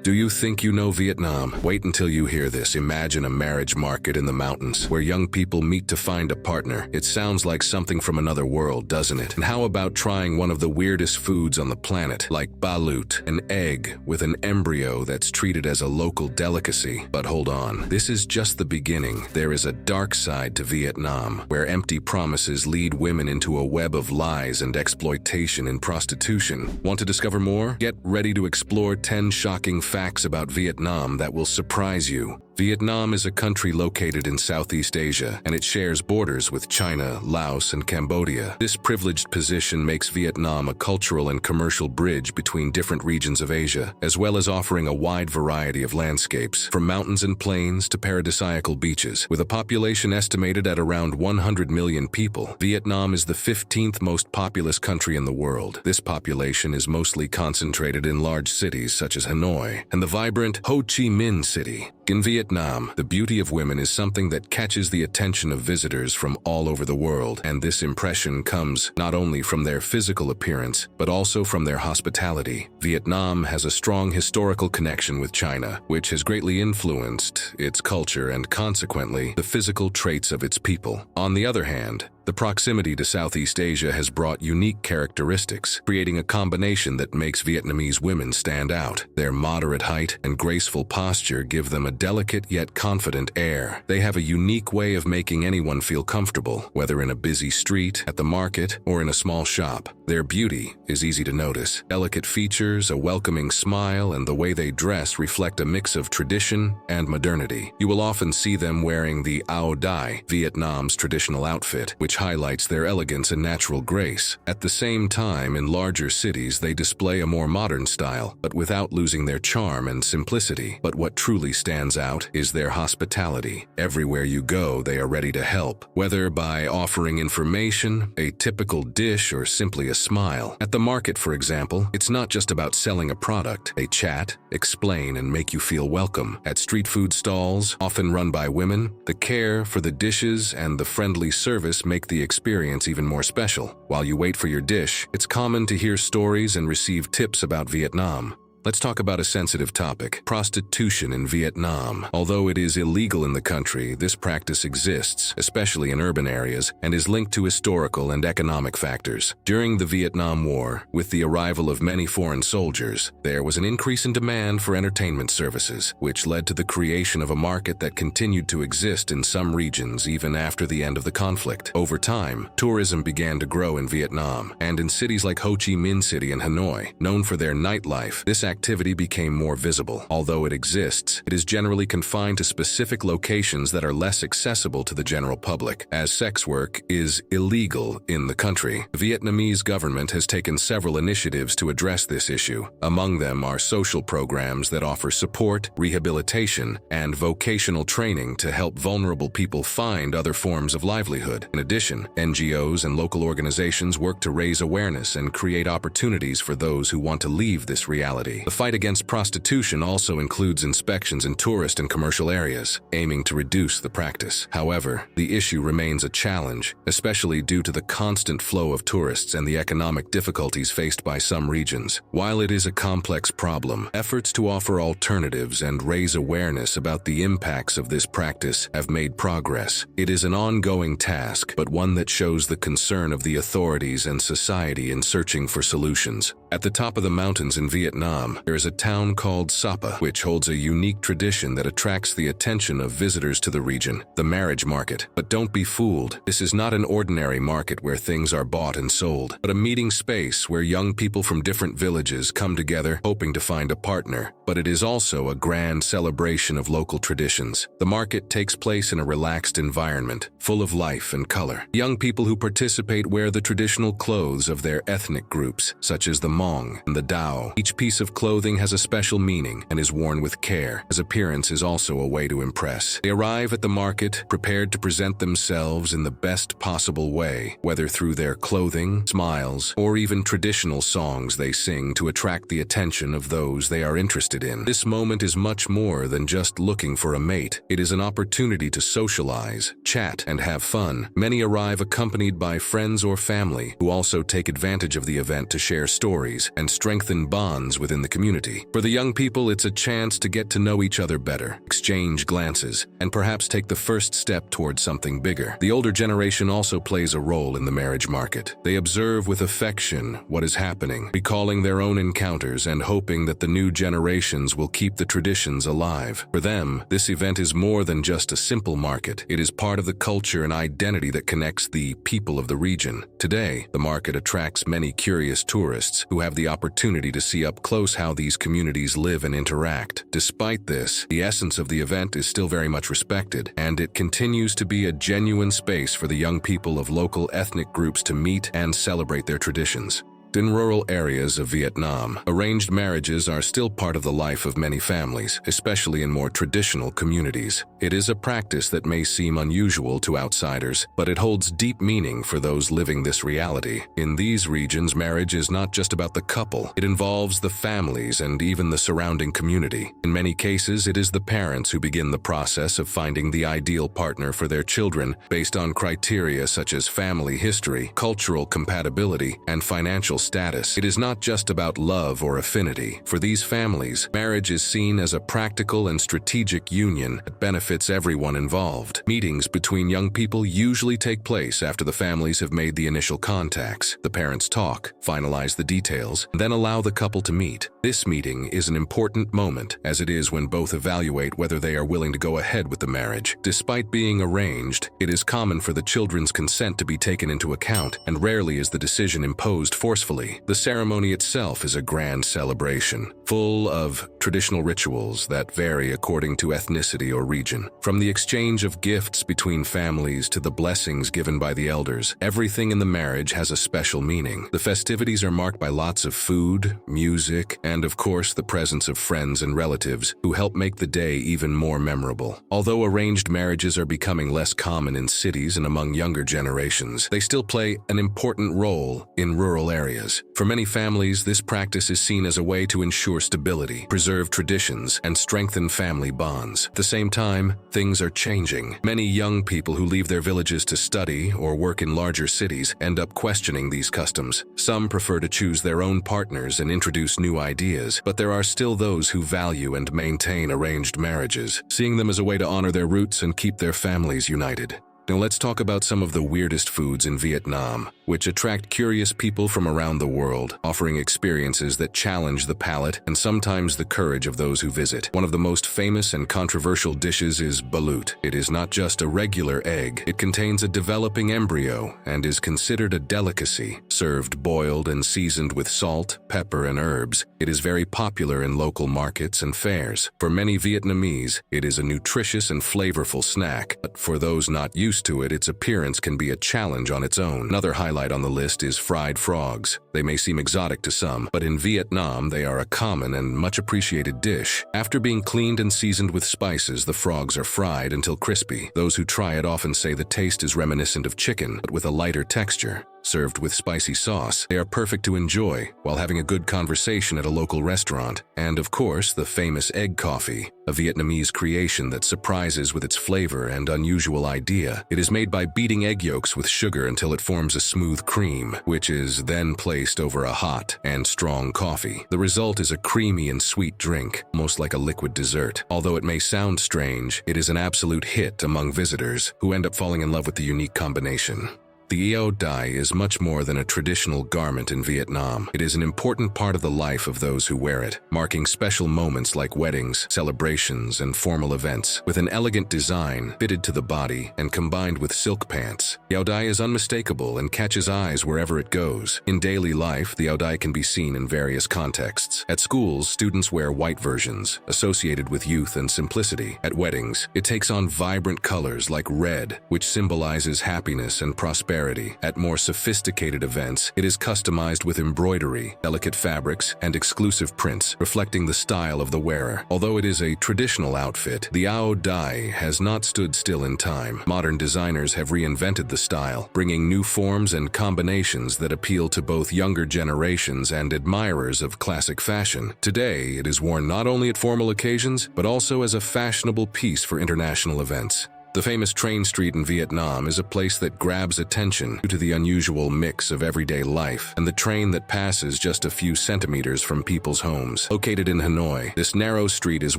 Do you think you know Vietnam? Wait until you hear this. Imagine a marriage market in the mountains where young people meet to find a partner. It sounds like something from another world, doesn't it? And how about trying one of the weirdest foods on the planet, like balut, an egg with an embryo that's treated as a local delicacy? But hold on, this is just the beginning. There is a dark side to Vietnam, where empty promises lead women into a web of lies and exploitation in prostitution. Want to discover more? Get ready to explore 10 shocking facts about Vietnam that will surprise you. Vietnam is a country located in Southeast Asia, and it shares borders with China, Laos, and Cambodia. This privileged position makes Vietnam a cultural and commercial bridge between different regions of Asia, as well as offering a wide variety of landscapes, from mountains and plains to paradisiacal beaches. With a population estimated at around 100 million people, Vietnam is the 15th most populous country in the world. This population is mostly concentrated in large cities such as Hanoi and the vibrant Ho Chi Minh City. In Vietnam, the beauty of women is something that catches the attention of visitors from all over the world, and this impression comes not only from their physical appearance, but also from their hospitality. Vietnam has a strong historical connection with China, which has greatly influenced its culture and, consequently, the physical traits of its people. On the other hand, the proximity to Southeast Asia has brought unique characteristics, creating a combination that makes Vietnamese women stand out. Their moderate height and graceful posture give them a delicate yet confident air. They have a unique way of making anyone feel comfortable, whether in a busy street, at the market, or in a small shop. Their beauty is easy to notice. Delicate features, a welcoming smile, and the way they dress reflect a mix of tradition and modernity. You will often see them wearing the áo dai, Vietnam's traditional outfit, which highlights their elegance and natural grace. At the same time, in larger cities, they display a more modern style, but without losing their charm and simplicity. But what truly stands out is their hospitality. Everywhere you go, they are ready to help, whether by offering information, a typical dish, or simply a smile. At the market, for example, it's not just about selling a product. They chat, explain, and make you feel welcome. At street food stalls, often run by women, the care for the dishes and the friendly service make the experience even more special. While you wait for your dish, it's common to hear stories and receive tips about Vietnam. Let's talk about a sensitive topic: prostitution in Vietnam. Although it is illegal in the country, this practice exists, especially in urban areas, and is linked to historical and economic factors. During the Vietnam War, with the arrival of many foreign soldiers, there was an increase in demand for entertainment services, which led to the creation of a market that continued to exist in some regions even after the end of the conflict. Over time, tourism began to grow in Vietnam, and in cities like Ho Chi Minh City and Hanoi, known for their nightlife, this activity became more visible. Although it exists, it is generally confined to specific locations that are less accessible to the general public, as sex work is illegal in the country. The Vietnamese government has taken several initiatives to address this issue. Among them are social programs that offer support, rehabilitation, and vocational training to help vulnerable people find other forms of livelihood. In addition, NGOs and local organizations work to raise awareness and create opportunities for those who want to leave this reality. The fight against prostitution also includes inspections in tourist and commercial areas, aiming to reduce the practice. However, the issue remains a challenge, especially due to the constant flow of tourists and the economic difficulties faced by some regions. While it is a complex problem, efforts to offer alternatives and raise awareness about the impacts of this practice have made progress. It is an ongoing task, but one that shows the concern of the authorities and society in searching for solutions. At the top of the mountains in Vietnam, there is a town called Sapa, which holds a unique tradition that attracts the attention of visitors to the region: the marriage market. But don't be fooled. This is not an ordinary market where things are bought and sold, but a meeting space where young people from different villages come together hoping to find a partner. But it is also a grand celebration of local traditions. The market takes place in a relaxed environment, full of life and color. Young people who participate wear the traditional clothes of their ethnic groups, such as the Hmong and the Dao. Each piece of clothing has a special meaning and is worn with care, as appearance is also a way to impress. They arrive at the market prepared to present themselves in the best possible way, whether through their clothing, smiles, or even traditional songs they sing to attract the attention of those they are interested in. This moment is much more than just looking for a mate. It is an opportunity to socialize, chat, and have fun. Many arrive accompanied by friends or family who also take advantage of the event to share stories and strengthen bonds within the the community. For the young people, it's a chance to get to know each other better, exchange glances, and perhaps take the first step towards something bigger. The older generation also plays a role in the marriage market. They observe with affection what is happening, recalling their own encounters and hoping that the new generations will keep the traditions alive. For them, this event is more than just a simple market. It is part of the culture and identity that connects the people of the region. Today, the market attracts many curious tourists who have the opportunity to see up close how these communities live and interact. Despite this, the essence of the event is still very much respected, and it continues to be a genuine space for the young people of local ethnic groups to meet and celebrate their traditions. In rural areas of Vietnam, arranged marriages are still part of the life of many families, especially in more traditional communities. It is a practice that may seem unusual to outsiders, but it holds deep meaning for those living this reality. In these regions, marriage is not just about the couple. It involves the families and even the surrounding community. In many cases, it is the parents who begin the process of finding the ideal partner for their children based on criteria such as family history, cultural compatibility, and financial status. It is not just about love or affinity. For these families, marriage is seen as a practical and strategic union that benefits everyone involved. Meetings between young people usually take place after the families have made the initial contacts. The parents talk, finalize the details, and then allow the couple to meet. This meeting is an important moment, as it is when both evaluate whether they are willing to go ahead with the marriage. Despite being arranged, it is common for the children's consent to be taken into account, and rarely is the decision imposed forcefully. The ceremony itself is a grand celebration, full of traditional rituals that vary according to ethnicity or region. From the exchange of gifts between families to the blessings given by the elders, everything in the marriage has a special meaning. The festivities are marked by lots of food, music, and of course the presence of friends and relatives who help make the day even more memorable. Although arranged marriages are becoming less common in cities and among younger generations, they still play an important role in rural areas. For many families, this practice is seen as a way to ensure stability, preserve traditions, and strengthen family bonds. At the same time, things are changing. Many young people who leave their villages to study or work in larger cities end up questioning these customs. Some prefer to choose their own partners and introduce new ideas, but there are still those who value and maintain arranged marriages, seeing them as a way to honor their roots and keep their families united. Now let's talk about some of the weirdest foods in Vietnam, which attract curious people from around the world, offering experiences that challenge the palate and sometimes the courage of those who visit. One of the most famous and controversial dishes is balut. It is not just a regular egg. It contains a developing embryo and is considered a delicacy. Served boiled and seasoned with salt, pepper, and herbs, it is very popular in local markets and fairs. For many Vietnamese, it is a nutritious and flavorful snack, but for those not used to it, its appearance can be a challenge on its own. Another highlight on the list is fried frogs. They may seem exotic to some, but in Vietnam they are a common and much appreciated dish. After being cleaned and seasoned with spices, the frogs are fried until crispy. Those who try it often say the taste is reminiscent of chicken, but with a lighter texture. Served with spicy sauce, they are perfect to enjoy while having a good conversation at a local restaurant. And of course, the famous egg coffee, a Vietnamese creation that surprises with its flavor and unusual idea. It is made by beating egg yolks with sugar until it forms a smooth cream, which is then placed over a hot and strong coffee. The result is a creamy and sweet drink, almost like a liquid dessert. Although it may sound strange, it is an absolute hit among visitors who end up falling in love with the unique combination. The eo dai is much more than a traditional garment in Vietnam. It is an important part of the life of those who wear it, marking special moments like weddings, celebrations, and formal events. With an elegant design fitted to the body and combined with silk pants, the eo dai is unmistakable and catches eyes wherever it goes. In daily life, the eo dai can be seen in various contexts. At schools, students wear white versions, associated with youth and simplicity. At weddings, it takes on vibrant colors like red, which symbolizes happiness and prosperity. At more sophisticated events, it is customized with embroidery, delicate fabrics, and exclusive prints, reflecting the style of the wearer. Although it is a traditional outfit, the eo dai has not stood still in time. Modern designers have reinvented the style, bringing new forms and combinations that appeal to both younger generations and admirers of classic fashion. Today, it is worn not only at formal occasions, but also as a fashionable piece for international events. The famous train street in Vietnam is a place that grabs attention due to the unusual mix of everyday life and the train that passes just a few centimeters from people's homes. Located in Hanoi, this narrow street is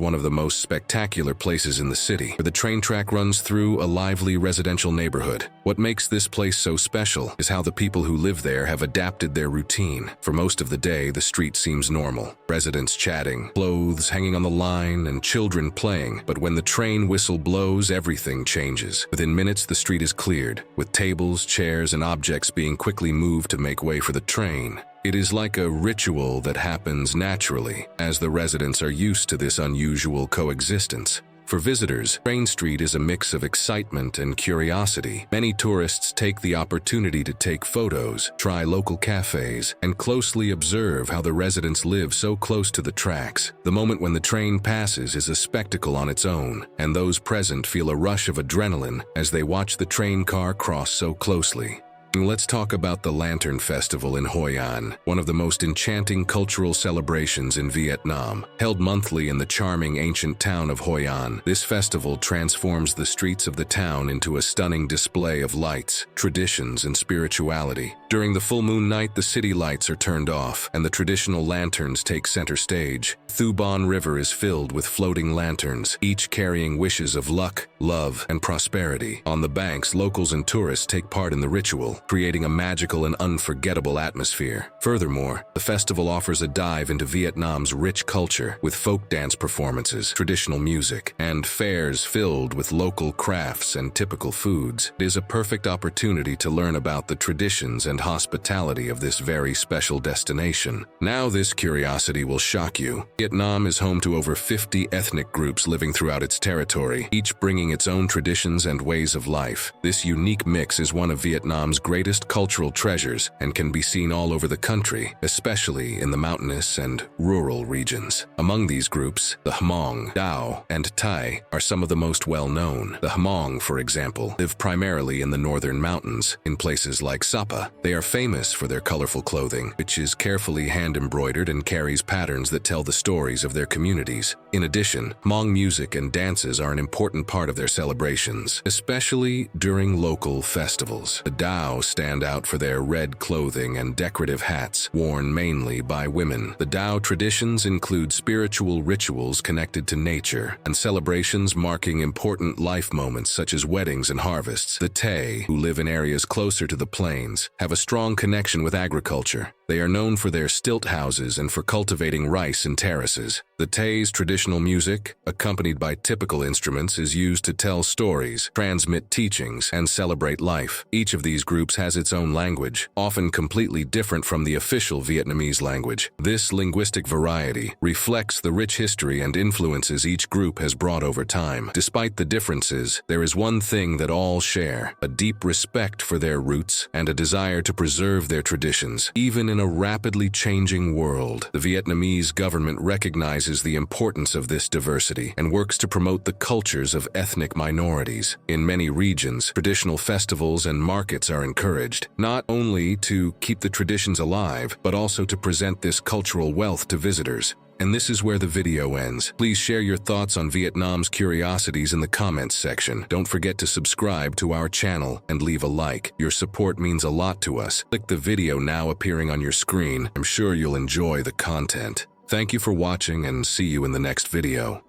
one of the most spectacular places in the city, where the train track runs through a lively residential neighborhood. What makes this place so special is how the people who live there have adapted their routine. For most of the day, the street seems normal. Residents chatting, clothes hanging on the line, and children playing. But when the train whistle blows, everything changes. Within minutes, the street is cleared, with tables, chairs, and objects being quickly moved to make way for the train. It is like a ritual that happens naturally, as the residents are used to this unusual coexistence. For visitors, Train Street is a mix of excitement and curiosity. Many tourists take the opportunity to take photos, try local cafes, and closely observe how the residents live so close to the tracks. The moment when the train passes is a spectacle on its own, and those present feel a rush of adrenaline as they watch the train car cross so closely. Let's talk about the Lantern Festival in Hoi An, one of the most enchanting cultural celebrations in Vietnam. Held monthly in the charming ancient town of Hoi An, this festival transforms the streets of the town into a stunning display of lights, traditions, and spirituality. During the full moon night, the city lights are turned off, and the traditional lanterns take center stage. Thu Bon River is filled with floating lanterns, each carrying wishes of luck, love, and prosperity. On the banks, locals and tourists take part in the ritual, creating a magical and unforgettable atmosphere. Furthermore, the festival offers a dive into Vietnam's rich culture, with folk dance performances, traditional music, and fairs filled with local crafts and typical foods. It is a perfect opportunity to learn about the traditions and hospitality of this very special destination. Now this curiosity will shock you. Vietnam is home to over 50 ethnic groups living throughout its territory, each bringing its own traditions and ways of life. This unique mix is one of Vietnam's greatest cultural treasures and can be seen all over the country, especially in the mountainous and rural regions. Among these groups, the Hmong, Dao, and Thai are some of the most well-known. The Hmong, for example, live primarily in the northern mountains, in places like Sapa. They are famous for their colorful clothing, which is carefully hand-embroidered and carries patterns that tell the stories of their communities. In addition, Hmong music and dances are an important part of their celebrations, especially during local festivals. The Dao stand out for their red clothing and decorative hats, worn mainly by women. The Dao traditions include spiritual rituals connected to nature and celebrations marking important life moments such as weddings and harvests. The Tay, who live in areas closer to the plains, have a strong connection with agriculture. They are known for their stilt houses and for cultivating rice in terraces. The Tay's traditional music, accompanied by typical instruments, is used to tell stories, transmit teachings, and celebrate life. Each of these groups has its own language, often completely different from the official Vietnamese language. This linguistic variety reflects the rich history and influences each group has brought over time. Despite the differences, there is one thing that all share: a deep respect for their roots and a desire to preserve their traditions. Even in a rapidly changing world, the Vietnamese government recognizes the importance of this diversity and works to promote the cultures of ethnic minorities. In many regions, traditional festivals and markets are encouraged, not only to keep the traditions alive, but also to present this cultural wealth to visitors. And this is where the video ends. Please share your thoughts on Vietnam's curiosities in the comments section. Don't forget to subscribe to our channel and leave a like. Your support means a lot to us. Click the video now appearing on your screen. I'm sure you'll enjoy the content. Thank you for watching and see you in the next video.